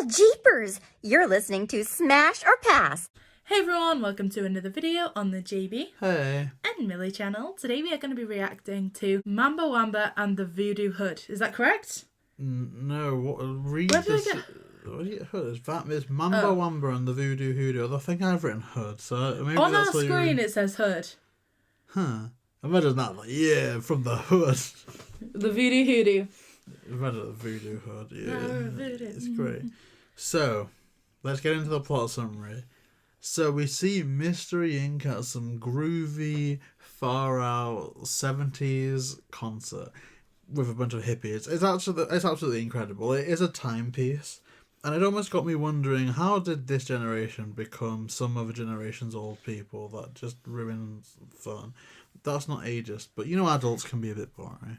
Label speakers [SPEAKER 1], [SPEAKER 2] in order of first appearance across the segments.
[SPEAKER 1] Well, jeepers! You're listening to Smash or Pass.
[SPEAKER 2] Hey everyone, welcome to another video on the JayBee
[SPEAKER 3] Hey.
[SPEAKER 2] and Milly channel. Today we are going to be reacting to Mamba Wamba and the Voodoo Hood. Is that correct?
[SPEAKER 3] No, read
[SPEAKER 2] Where
[SPEAKER 3] this.
[SPEAKER 2] did I get...
[SPEAKER 3] What do you hood? It's Mamba Wamba and the Voodoo Hoodoo. I think I've written hood, so maybe
[SPEAKER 2] On
[SPEAKER 3] that's
[SPEAKER 2] our
[SPEAKER 3] what
[SPEAKER 2] screen it says hood.
[SPEAKER 3] Huh. Imagine that, like, yeah, from the hood.
[SPEAKER 2] The Voodoo Hoodoo.
[SPEAKER 3] Imagine the Voodoo Hood, yeah.
[SPEAKER 2] Voodoo.
[SPEAKER 3] It's great. So, let's get into the plot summary. So we see Mystery Inc. at some groovy, far-out 70s concert with a bunch of hippies. It's absolutely incredible. It is a timepiece. And it almost got me wondering, how did this generation become some other generation's old people that just ruins fun? That's not ageist, but you know adults can be a bit boring.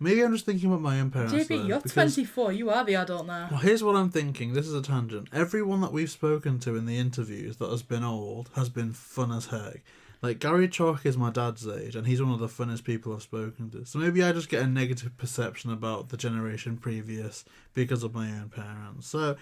[SPEAKER 3] Maybe I'm just thinking about my own parents.
[SPEAKER 2] JayBee, you're 24. You are the adult now.
[SPEAKER 3] Well, here's what I'm thinking. This is a tangent. Everyone that we've spoken to in the interviews that has been old has been fun as heck. Like, Gary Chalk is my dad's age, and he's one of the funnest people I've spoken to. So maybe I just get a negative perception about the generation previous because of my own parents. So,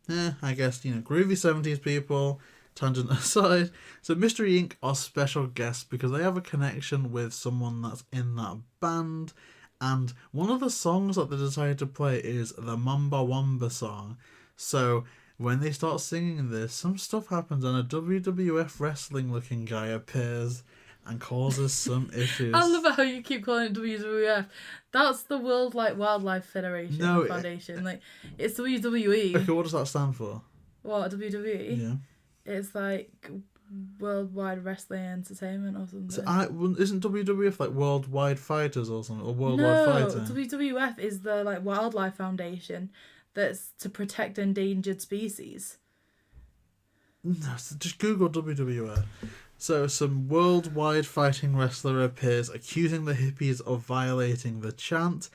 [SPEAKER 3] I guess, groovy 70s people, tangent aside. So Mystery Inc. are special guests because they have a connection with someone that's in that band. And one of the songs that they decided to play is the Mamba Wamba song. So when they start singing this, some stuff happens and a WWF wrestling looking guy appears and causes some issues.
[SPEAKER 2] I love how you keep calling it WWF. That's the World Wildlife Federation Foundation. It's WWE.
[SPEAKER 3] Okay, what does that stand for?
[SPEAKER 2] What, WWE?
[SPEAKER 3] Yeah.
[SPEAKER 2] It's like Worldwide Wrestling Entertainment or something.
[SPEAKER 3] So isn't WWF like Worldwide Fighters or something? Or Worldwide Fighting?
[SPEAKER 2] No, WWF is the Wildlife Foundation that's to protect endangered species.
[SPEAKER 3] No, so just Google WWF. So some worldwide fighting wrestler appears accusing the hippies of violating the chant,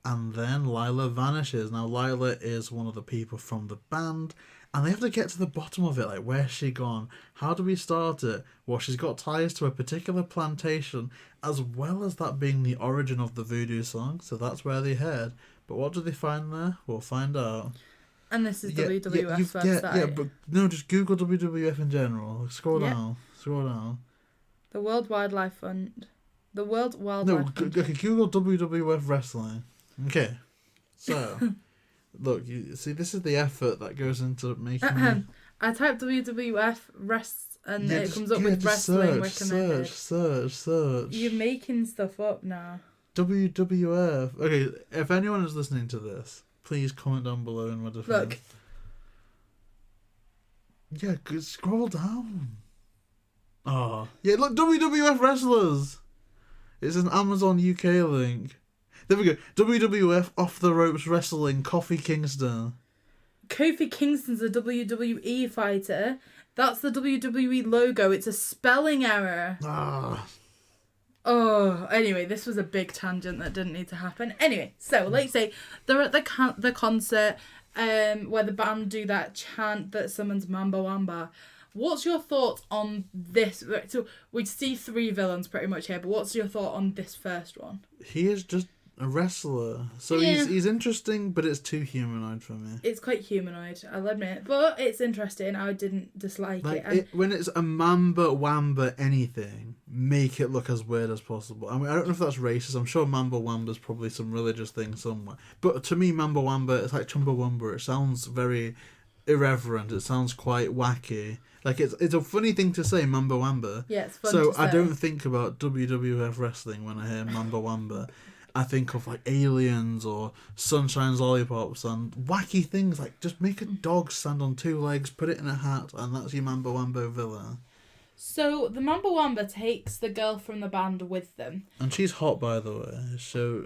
[SPEAKER 3] and then Lila vanishes. Now Lila is one of the people from the band, and they have to get to the bottom of it. Like, where's she gone? How do we start it? Well, she's got ties to a particular plantation, as well as that being the origin of the voodoo song, so that's where they head. But what do they find there? We'll find out.
[SPEAKER 2] And this is WWF's website.
[SPEAKER 3] Yeah, but no, just Google WWF in general. Scroll down.
[SPEAKER 2] The World Wildlife Fund. The World Wildlife Fund.
[SPEAKER 3] Okay, Google WWF wrestling. Okay, so look, you see, this is the effort that goes into making.
[SPEAKER 2] I typed WWF and it comes up with wrestling recommended.
[SPEAKER 3] Search.
[SPEAKER 2] You're making stuff up now.
[SPEAKER 3] WWF. Okay, if anyone is listening to this, please comment down below in my defense.
[SPEAKER 2] Look.
[SPEAKER 3] Yeah, scroll down. Oh, yeah, look, WWF wrestlers. It's an Amazon UK link. There we go. WWF Off the Ropes Wrestling, Kofi Kingston.
[SPEAKER 2] Kofi Kingston's a WWE fighter. That's the WWE logo. It's a spelling error. Oh, anyway, this was a big tangent that didn't need to happen. Anyway, so like say they're at the concert where the band do that chant that summons Mamba Wamba. What's your thoughts on this? So we see three villains pretty much here, but what's your thought on this first one?
[SPEAKER 3] He is just a wrestler. So he's interesting, but it's too humanoid for me.
[SPEAKER 2] It's quite humanoid, I'll admit. But it's interesting. I didn't dislike it.
[SPEAKER 3] When it's a Mamba Wamba anything, make it look as weird as possible. I mean, I don't know if that's racist. I'm sure Mamba Wamba's probably some religious thing somewhere. But to me, Mamba Wamba, it's like Chumbawamba. It sounds very irreverent. It sounds quite wacky. Like, it's a funny thing to say, Mamba Wamba.
[SPEAKER 2] Yeah, it's fun
[SPEAKER 3] So
[SPEAKER 2] to say.
[SPEAKER 3] I don't think about WWF wrestling when I hear Mamba Wamba. I think of like aliens or Sunshine's Lollipops and wacky things like just make a dog stand on two legs, put it in a hat, and that's your Mamba Wamba villain.
[SPEAKER 2] So the Mamba Wamba takes the girl from the band with them.
[SPEAKER 3] And she's hot, by the way. So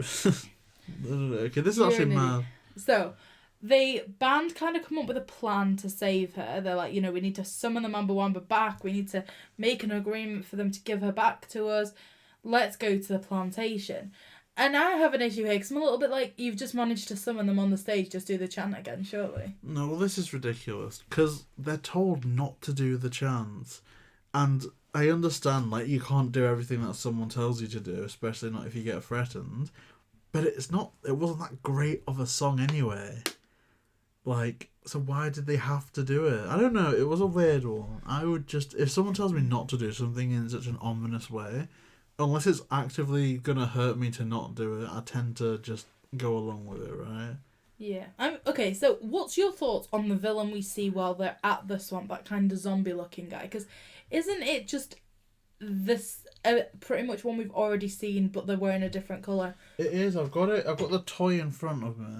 [SPEAKER 3] okay, this is actually mad.
[SPEAKER 2] So the band kind of come up with a plan to save her. They're like, we need to summon the Mamba Wamba back. We need to make an agreement for them to give her back to us. Let's go to the plantation. And I have an issue here because I'm a little bit like, you've just managed to summon them on the stage, just do the chant again, surely.
[SPEAKER 3] No, well, this is ridiculous because they're told not to do the chants. And I understand, like, you can't do everything that someone tells you to do, especially not if you get threatened. But it wasn't that great of a song anyway. Like, so why did they have to do it? I don't know. It was a weird one. I would just, if someone tells me not to do something in such an ominous way, unless it's actively gonna hurt me to not do it, I tend to just go along with it, right?
[SPEAKER 2] Yeah. Okay, so what's your thoughts on the villain we see while they're at the swamp, that kind of zombie-looking guy? Because isn't it just this pretty much one we've already seen, but they're wearing a different colour?
[SPEAKER 3] It is. I've got it. I've got the toy in front of me.